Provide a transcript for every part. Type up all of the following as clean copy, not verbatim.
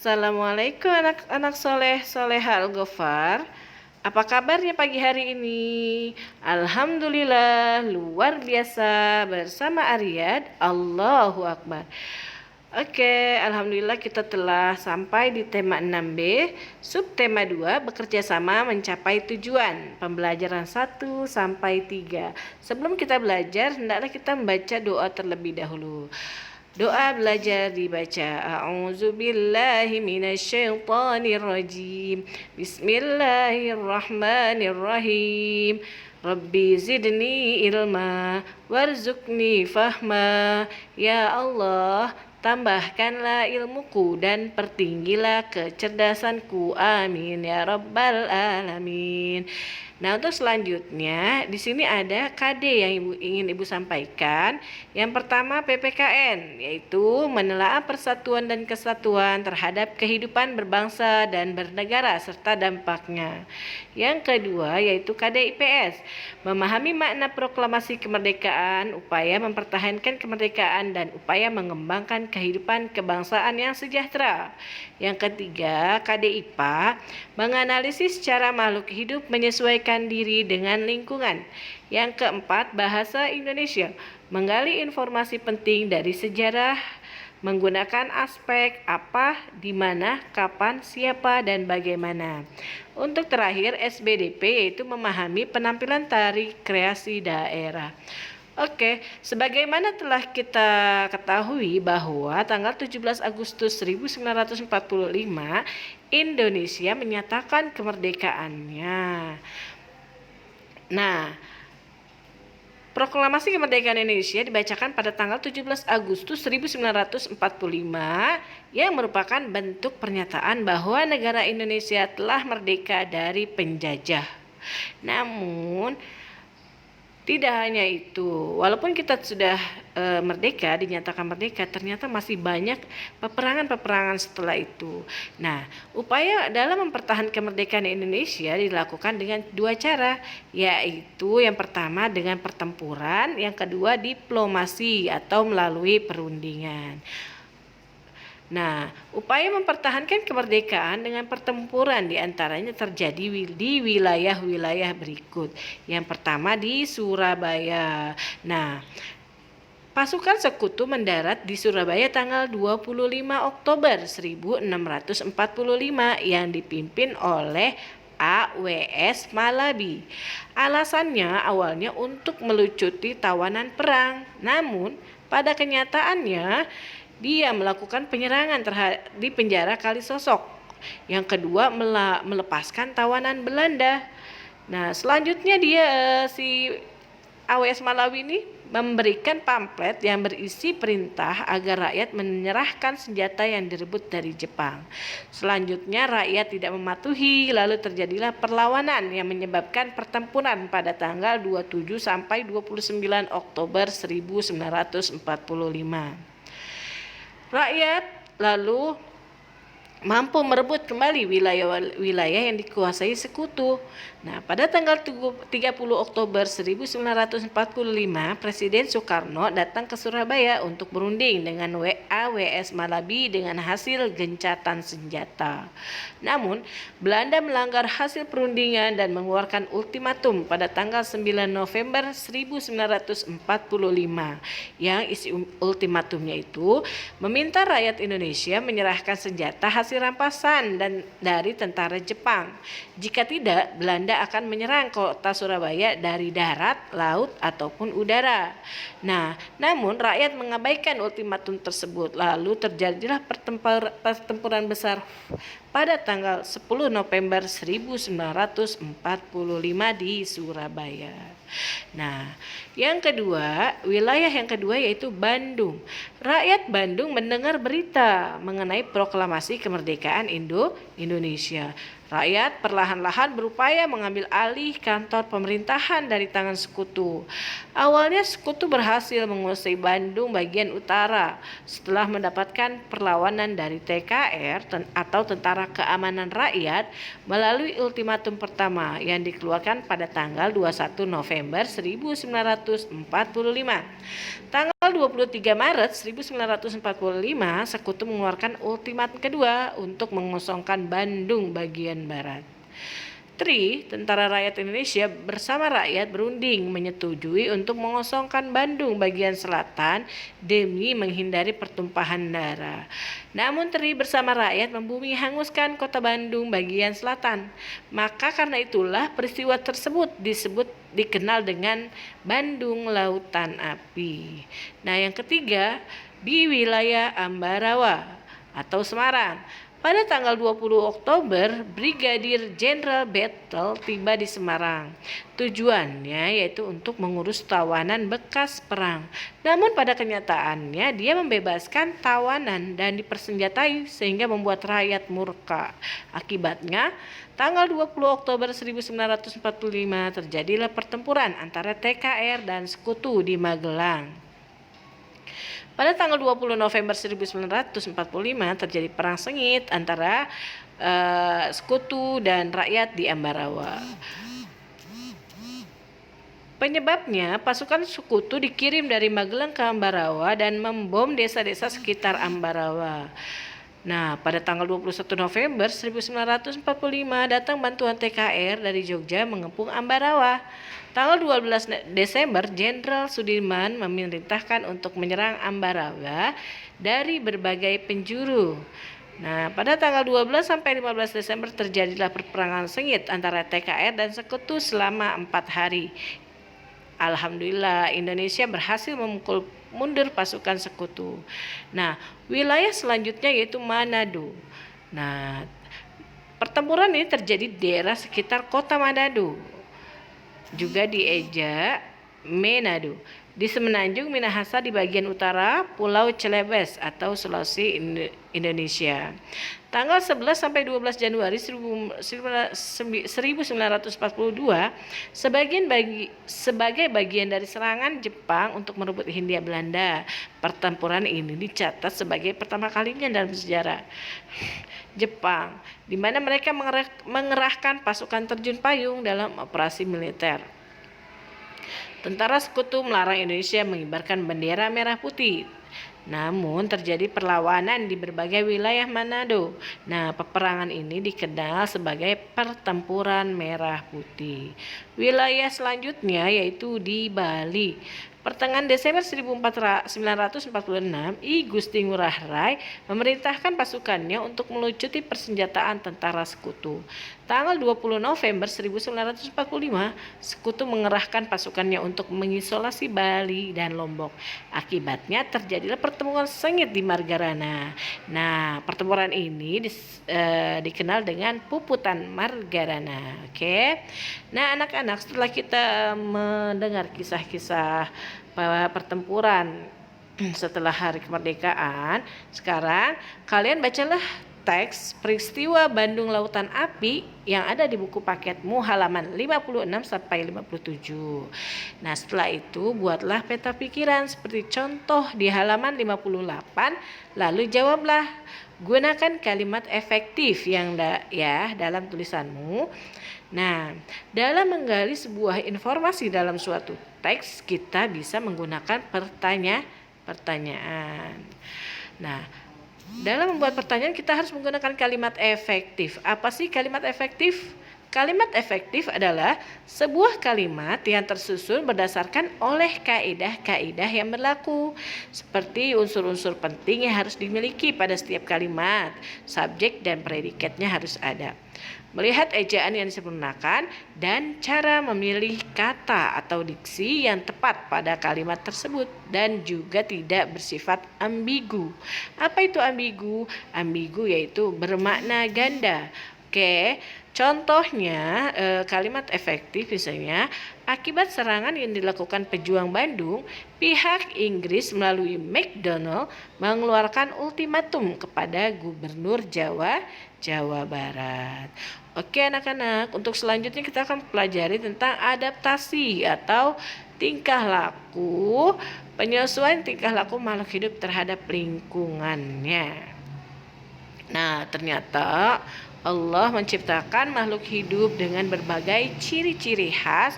Assalamualaikum anak-anak soleh soleha Al-Ghafar. Apa kabarnya pagi hari ini? Alhamdulillah luar biasa bersama Aryad. Allahu Akbar. Oke, Alhamdulillah kita telah sampai di tema 6B. Subtema 2, bekerja sama mencapai tujuan. Pembelajaran 1 sampai 3. Sebelum kita belajar, hendaklah kita membaca doa terlebih dahulu. Doa belajar dibaca. A'udzubillahi minasyaitonirrajim. Bismillahirrahmanirrahim. Rabbi zidni ilma warzuqni fahma. Ya Allah, tambahkanlah ilmuku dan pertinggilah kecerdasanku. Amin ya rabbal alamin. Nah, untuk selanjutnya di sini ada KD yang ingin Ibu sampaikan. Yang pertama PPKN, yaitu menelaah persatuan dan kesatuan terhadap kehidupan berbangsa dan bernegara serta dampaknya. Yang kedua yaitu KDIPS, memahami makna proklamasi kemerdekaan, upaya mempertahankan kemerdekaan dan upaya mengembangkan kehidupan kebangsaan yang sejahtera. Yang ketiga KDIPA, menganalisis cara makhluk hidup menyesuaikan diri dengan lingkungan. Yang keempat bahasa Indonesia, menggali informasi penting dari sejarah menggunakan aspek apa, di mana, kapan, siapa, dan bagaimana. Untuk terakhir SBDP yaitu memahami penampilan tari kreasi daerah. Oke, sebagaimana telah kita ketahui bahwa tanggal 17 Agustus 1945 Indonesia menyatakan kemerdekaannya. Nah, Proklamasi Kemerdekaan Indonesia dibacakan pada tanggal 17 Agustus 1945 yang merupakan bentuk pernyataan bahwa negara Indonesia telah merdeka dari penjajah. Namun, tidak hanya itu, walaupun kita sudah merdeka, dinyatakan merdeka, ternyata masih banyak peperangan-peperangan setelah itu. Nah, upaya dalam mempertahankan kemerdekaan Indonesia dilakukan dengan dua cara, yaitu yang pertama dengan pertempuran, yang kedua diplomasi atau melalui perundingan. Nah, upaya mempertahankan kemerdekaan dengan pertempuran diantaranya terjadi di wilayah-wilayah berikut. Yang pertama di Surabaya. Nah, pasukan sekutu mendarat di Surabaya tanggal 25 Oktober 1645 yang dipimpin oleh AWS Malabi. Alasannya awalnya untuk melucuti tawanan perang. Namun, pada kenyataannya dia melakukan penyerangan di penjara Kalisosok. Yang kedua melepaskan tawanan Belanda. Nah, selanjutnya si AWS Malawi ini memberikan pamflet yang berisi perintah agar rakyat menyerahkan senjata yang direbut dari Jepang. Selanjutnya rakyat tidak mematuhi, lalu terjadilah perlawanan yang menyebabkan pertempuran pada tanggal 27 sampai 29 Oktober 1945. Rakyat lalu mampu merebut kembali wilayah-wilayah yang dikuasai sekutu. Nah, pada tanggal 30 Oktober 1945, Presiden Soekarno datang ke Surabaya untuk berunding dengan AWS Malabi dengan hasil gencatan senjata. Namun, Belanda melanggar hasil perundingan dan mengeluarkan ultimatum pada tanggal 9 November 1945. Yang isi ultimatumnya itu meminta rakyat Indonesia menyerahkan senjata hasil rampasan dari tentara Jepang. Jika tidak, Belanda akan menyerang kota Surabaya dari darat, laut, ataupun udara. Nah, namun rakyat mengabaikan ultimatum tersebut. Lalu terjadilah pertempuran besar pada tanggal 10 November 1945 di Surabaya. Nah, wilayah yang kedua yaitu Bandung. Rakyat Bandung mendengar berita mengenai proklamasi kemerdekaan Indonesia. Rakyat perlahan-lahan berupaya mengambil alih kantor pemerintahan dari tangan sekutu. Awalnya sekutu berhasil menguasai Bandung bagian utara setelah mendapatkan perlawanan dari TKR atau Tentara Keamanan Rakyat melalui ultimatum pertama yang dikeluarkan pada tanggal 21 November 1945. Tanggal Tanggal 23 Maret 1945, Sekutu mengeluarkan ultimatum kedua untuk mengosongkan Bandung bagian barat. Tentara Rakyat Indonesia bersama rakyat berunding menyetujui untuk mengosongkan Bandung bagian selatan demi menghindari pertumpahan darah. Namun bersama rakyat membumi hanguskan kota Bandung bagian selatan. Maka karena itulah peristiwa tersebut dikenal dengan Bandung Lautan Api. Nah, yang ketiga, di wilayah Ambarawa atau Semarang. Pada tanggal 20 Oktober, Brigadir Jenderal Battle tiba di Semarang. Tujuannya yaitu untuk mengurus tawanan bekas perang. Namun pada kenyataannya dia membebaskan tawanan dan dipersenjatai sehingga membuat rakyat murka. Akibatnya, tanggal 20 Oktober 1945 terjadilah pertempuran antara TKR dan Sekutu di Magelang. Pada tanggal 20 November 1945 terjadi perang sengit antara Sekutu dan rakyat di Ambarawa. Penyebabnya, pasukan Sekutu dikirim dari Magelang ke Ambarawa dan membom desa-desa sekitar Ambarawa. Nah, pada tanggal 21 November 1945 datang bantuan TKR dari Jogja mengepung Ambarawa. Tanggal 12 Desember, Jenderal Sudirman memerintahkan untuk menyerang Ambarawa dari berbagai penjuru. Nah, pada tanggal 12 sampai 15 Desember terjadilah perperangan sengit antara TKR dan Sekutu selama 4 hari. Alhamdulillah, Indonesia berhasil memukul mundur pasukan Sekutu. Nah, wilayah selanjutnya yaitu Manado. Nah, pertempuran ini terjadi di daerah sekitar kota Manado, juga di Eja, Manado, di semenanjung Minahasa di bagian utara Pulau Celebes atau Sulawesi Indonesia. Tanggal 11 sampai 12 Januari 1942 sebagai bagian dari serangan Jepang untuk merebut Hindia Belanda. Pertempuran ini dicatat sebagai pertama kalinya dalam sejarah Jepang, di mana mereka mengerahkan pasukan terjun payung dalam operasi militer. Tentara Sekutu melarang Indonesia mengibarkan bendera merah putih. Namun terjadi perlawanan di berbagai wilayah Manado. Nah, peperangan ini dikenal sebagai Pertempuran Merah Putih. Wilayah selanjutnya yaitu di Bali. Pertengahan Desember 1946, I Gusti Ngurah Rai memerintahkan pasukannya untuk melucuti persenjataan tentara Sekutu. Tanggal 20 November 1945, Sekutu mengerahkan pasukannya untuk mengisolasi Bali dan Lombok. Akibatnya terjadilah pertempuran sengit di Margarana. Nah, pertempuran ini dikenal dengan Puputan Margarana. Oke. Nah, anak-anak, setelah kita mendengar kisah-kisah pertempuran setelah hari kemerdekaan, sekarang kalian bacalah teks peristiwa Bandung Lautan Api yang ada di buku paketmu halaman 56 sampai 57. Nah, setelah itu buatlah peta pikiran seperti contoh di halaman 58, lalu jawablah. Gunakan kalimat efektif yang dalam tulisanmu. Nah, dalam menggali sebuah informasi dalam suatu teks, kita bisa menggunakan pertanyaan. Nah, dalam membuat pertanyaan kita harus menggunakan kalimat efektif. Apa sih kalimat efektif? Kalimat efektif adalah sebuah kalimat yang tersusun berdasarkan oleh kaidah-kaidah yang berlaku. Seperti unsur-unsur penting yang harus dimiliki pada setiap kalimat. Subjek dan predikatnya harus ada. Melihat ejaan yang disempurnakan dan cara memilih kata atau diksi yang tepat pada kalimat tersebut dan juga tidak bersifat ambigu. Apa itu ambigu? Ambigu yaitu bermakna ganda. Oke, contohnya kalimat efektif misalnya, akibat serangan yang dilakukan pejuang Bandung, pihak Inggris melalui McDonald mengeluarkan ultimatum kepada Gubernur Jawa Barat. Oke anak-anak, untuk selanjutnya kita akan pelajari tentang adaptasi atau tingkah laku, penyesuaian tingkah laku makhluk hidup terhadap lingkungannya. Nah, ternyata Allah menciptakan makhluk hidup dengan berbagai ciri-ciri khas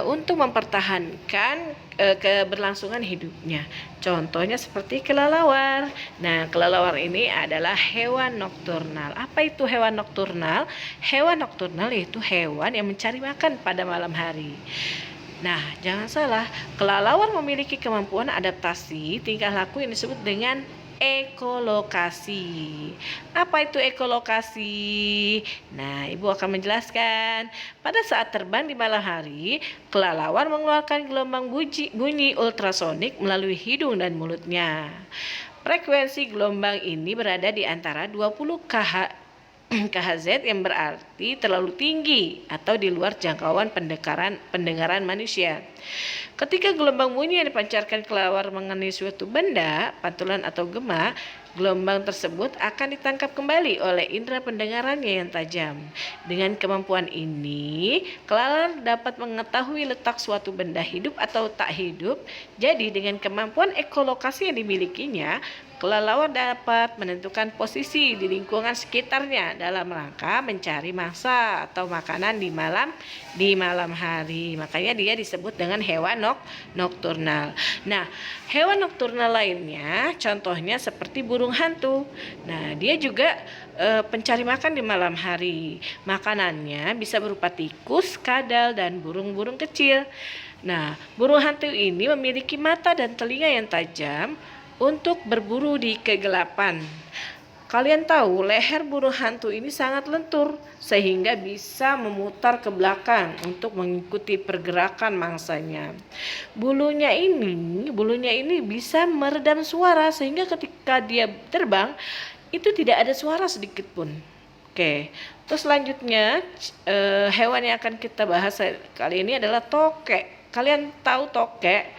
untuk mempertahankan keberlangsungan hidupnya. Contohnya seperti kelelawar. Nah, kelelawar ini adalah hewan nokturnal. Apa itu hewan nokturnal? Hewan nokturnal yaitu hewan yang mencari makan pada malam hari. Nah, jangan salah, kelelawar memiliki kemampuan adaptasi tingkah laku yang disebut dengan ekolokasi. Apa itu ekolokasi? Nah, Ibu akan menjelaskan. Pada saat terbang di malam hari, kelelawar mengeluarkan gelombang bunyi ultrasonik melalui hidung dan mulutnya. Frekuensi gelombang ini berada di antara 20 KHZ yang berarti terlalu tinggi atau di luar jangkauan pendengaran manusia. Ketika gelombang bunyi yang dipancarkan kelelawar mengenai suatu benda, pantulan atau gema, gelombang tersebut akan ditangkap kembali oleh indera pendengarannya yang tajam. Dengan kemampuan ini, kelelawar dapat mengetahui letak suatu benda hidup atau tak hidup. Jadi dengan kemampuan ekolokasi yang dimilikinya, kelelawar dapat menentukan posisi di lingkungan sekitarnya dalam rangka mencari mangsa atau makanan di malam hari. Makanya dia disebut dengan hewan nokturnal. Nah, hewan nokturnal lainnya contohnya seperti burung hantu. Nah, dia juga pencari makan di malam hari. Makanannya bisa berupa tikus, kadal, dan burung-burung kecil. Nah, burung hantu ini memiliki mata dan telinga yang tajam untuk berburu di kegelapan. Kalian tahu leher burung hantu ini sangat lentur sehingga bisa memutar ke belakang untuk mengikuti pergerakan mangsanya. Bulunya ini bisa meredam suara sehingga ketika dia terbang itu tidak ada suara sedikit pun. Oke, terus selanjutnya hewan yang akan kita bahas kali ini adalah tokek. Kalian tahu tokek?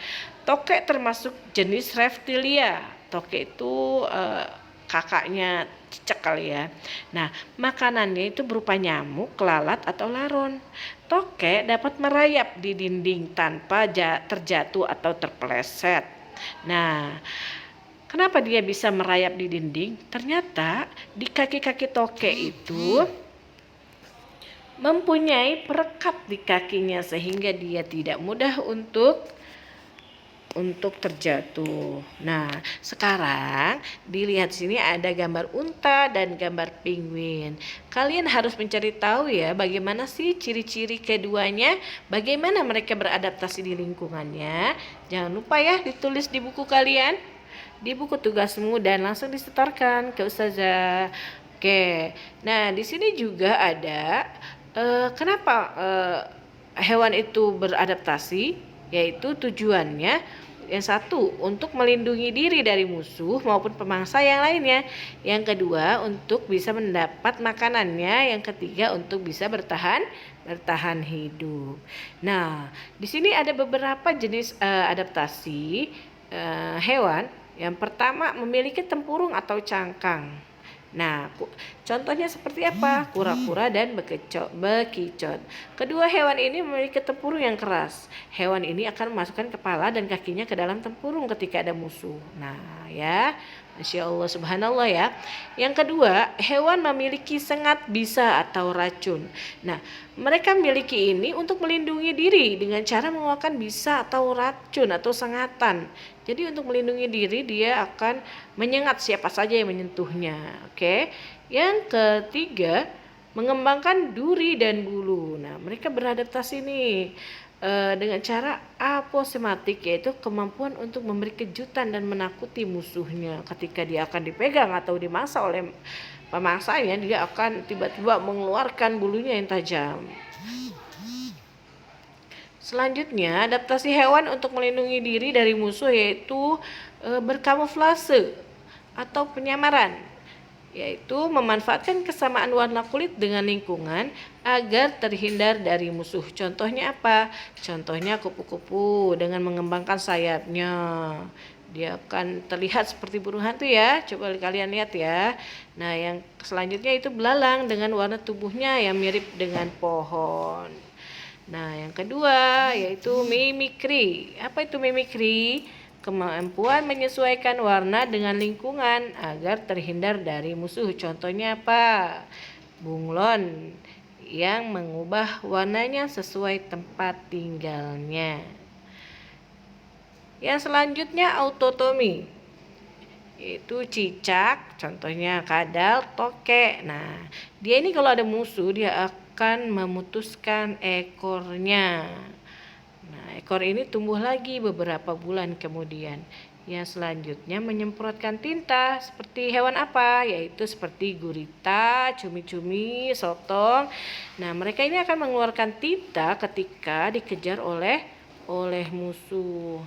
Tokek termasuk jenis reptilia. Tokek itu kakaknya cicak kali ya. Nah, makanannya itu berupa nyamuk, lalat, atau laron. Tokek dapat merayap di dinding tanpa terjatuh atau terpeleset. Nah, kenapa dia bisa merayap di dinding? Ternyata di kaki-kaki tokek itu mempunyai perekat di kakinya sehingga dia tidak mudah untuk terjatuh. Nah, sekarang dilihat sini ada gambar unta dan gambar penguin. Kalian harus mencari tahu ya bagaimana sih ciri-ciri keduanya, bagaimana mereka beradaptasi di lingkungannya. Jangan lupa ya ditulis di buku kalian, di buku tugasmu dan langsung disetorkan ke Ustazah. Oke. Nah, di sini juga ada kenapa hewan itu beradaptasi, yaitu tujuannya yang satu untuk melindungi diri dari musuh maupun pemangsa yang lainnya, yang kedua untuk bisa mendapat makanannya, yang ketiga untuk bisa bertahan hidup. Nah, di sini ada beberapa jenis adaptasi hewan. Yang pertama memiliki tempurung atau cangkang. Nah, contohnya seperti apa? Kura-kura dan bekicot. Kedua hewan ini memiliki tempurung yang keras. Hewan ini akan memasukkan kepala dan kakinya ke dalam tempurung ketika ada musuh. Nah, ya, Masya Allah, subhanallah ya. Yang kedua, hewan memiliki sengat bisa atau racun. Nah, mereka memiliki ini untuk melindungi diri dengan cara mengeluarkan bisa atau racun atau sengatan. Jadi untuk melindungi diri dia akan menyengat siapa saja yang menyentuhnya. Oke. Yang ketiga, mengembangkan duri dan bulu. Nah, mereka beradaptasi nih dengan cara aposematik, yaitu kemampuan untuk memberi kejutan dan menakuti musuhnya. Ketika dia akan dipegang atau dimangsa oleh pemangsanya, dia akan tiba-tiba mengeluarkan bulunya yang tajam. Selanjutnya, adaptasi hewan untuk melindungi diri dari musuh yaitu berkamuflase atau penyamaran, yaitu memanfaatkan kesamaan warna kulit dengan lingkungan agar terhindar dari musuh. Contohnya apa? Contohnya kupu-kupu dengan mengembangkan sayapnya. Dia akan terlihat seperti burung hantu ya. Coba kalian lihat ya. Nah, yang selanjutnya itu belalang dengan warna tubuhnya yang mirip dengan pohon. Nah, yang kedua yaitu mimikri. Apa itu mimikri? Kemampuan menyesuaikan warna dengan lingkungan agar terhindar dari musuh. Contohnya apa? Bunglon yang mengubah warnanya sesuai tempat tinggalnya. Yang selanjutnya autotomi, itu cicak, contohnya kadal, tokek. Nah, dia ini kalau ada musuh dia akan memutuskan ekornya. Nah, ekor ini tumbuh lagi beberapa bulan kemudian. Yang selanjutnya menyemprotkan tinta seperti hewan apa? Yaitu seperti gurita, cumi-cumi, sotong. Nah, mereka ini akan mengeluarkan tinta ketika dikejar oleh musuh.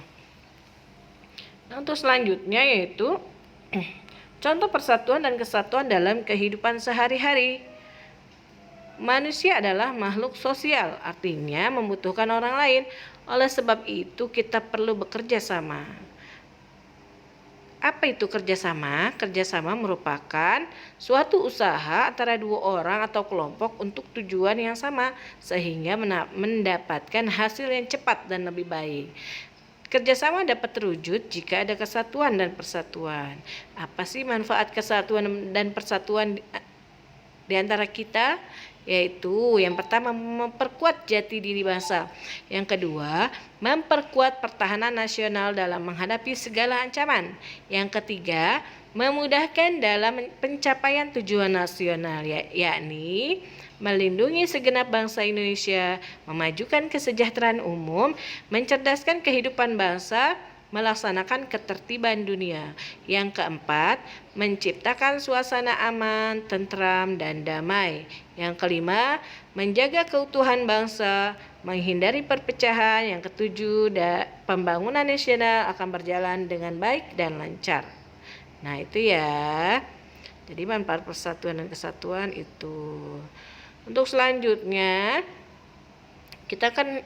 Nah, untuk selanjutnya yaitu contoh persatuan dan kesatuan dalam kehidupan sehari-hari. Manusia adalah makhluk sosial, artinya membutuhkan orang lain. Oleh sebab itu kita perlu bekerja sama. Apa itu kerjasama? Kerjasama merupakan suatu usaha antara dua orang atau kelompok untuk tujuan yang sama, sehingga mendapatkan hasil yang cepat dan lebih baik. Kerjasama dapat terwujud jika ada kesatuan dan persatuan. Apa sih manfaat kesatuan dan persatuan di antara kita? Yaitu yang pertama memperkuat jati diri bangsa. Yang kedua, memperkuat pertahanan nasional dalam menghadapi segala ancaman. Yang ketiga, memudahkan dalam pencapaian tujuan nasional, yakni melindungi segenap bangsa Indonesia, memajukan kesejahteraan umum, mencerdaskan kehidupan bangsa, melaksanakan ketertiban dunia. Yang keempat, menciptakan suasana aman, tentram, dan damai. Yang kelima, menjaga keutuhan bangsa, menghindari perpecahan. Yang ketujuh, pembangunan nasional akan berjalan dengan baik dan lancar. Nah, itu ya. Jadi manfaat persatuan dan kesatuan itu. Untuk selanjutnya kita akan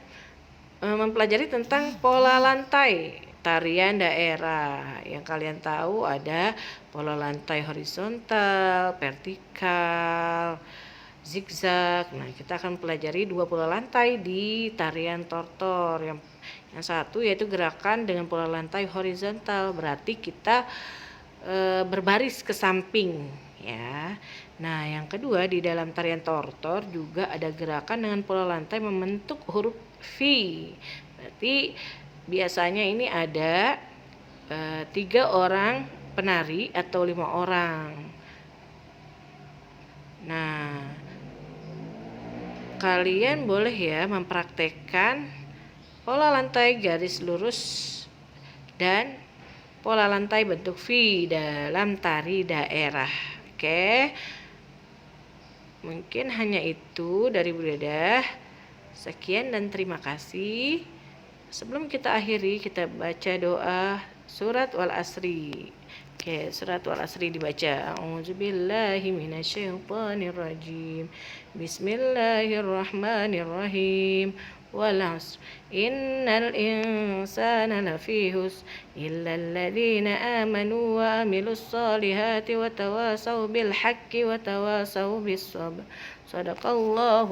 mempelajari tentang pola lantai tarian daerah. Yang kalian tahu ada pola lantai horizontal, vertikal, zigzag. Nah, kita akan pelajari dua pola lantai di tarian tortor. Yang satu yaitu gerakan dengan pola lantai horizontal, berarti kita berbaris ke samping ya. Nah, yang kedua di dalam tarian tortor juga ada gerakan dengan pola lantai membentuk huruf V. Berarti biasanya ini ada 3 orang penari atau 5 orang. Nah, kalian boleh ya mempraktekkan pola lantai garis lurus dan pola lantai bentuk V dalam tari daerah. Oke. Mungkin hanya itu dari Bu Dedah. Sekian dan terima kasih. Sebelum kita akhiri, kita baca doa surat Wal Asri. Oke, surat Wal Asri dibaca. A'udzubillahi minasyaitonirrajim. Bismillahirrahmanirrahim. Wal 'asr. Innal insana lafi khusr illa alladziina aamanu wa 'amilus shalihati wa tawasaw bil haqqi wa tawasaw bis sabr. Shadaqallahu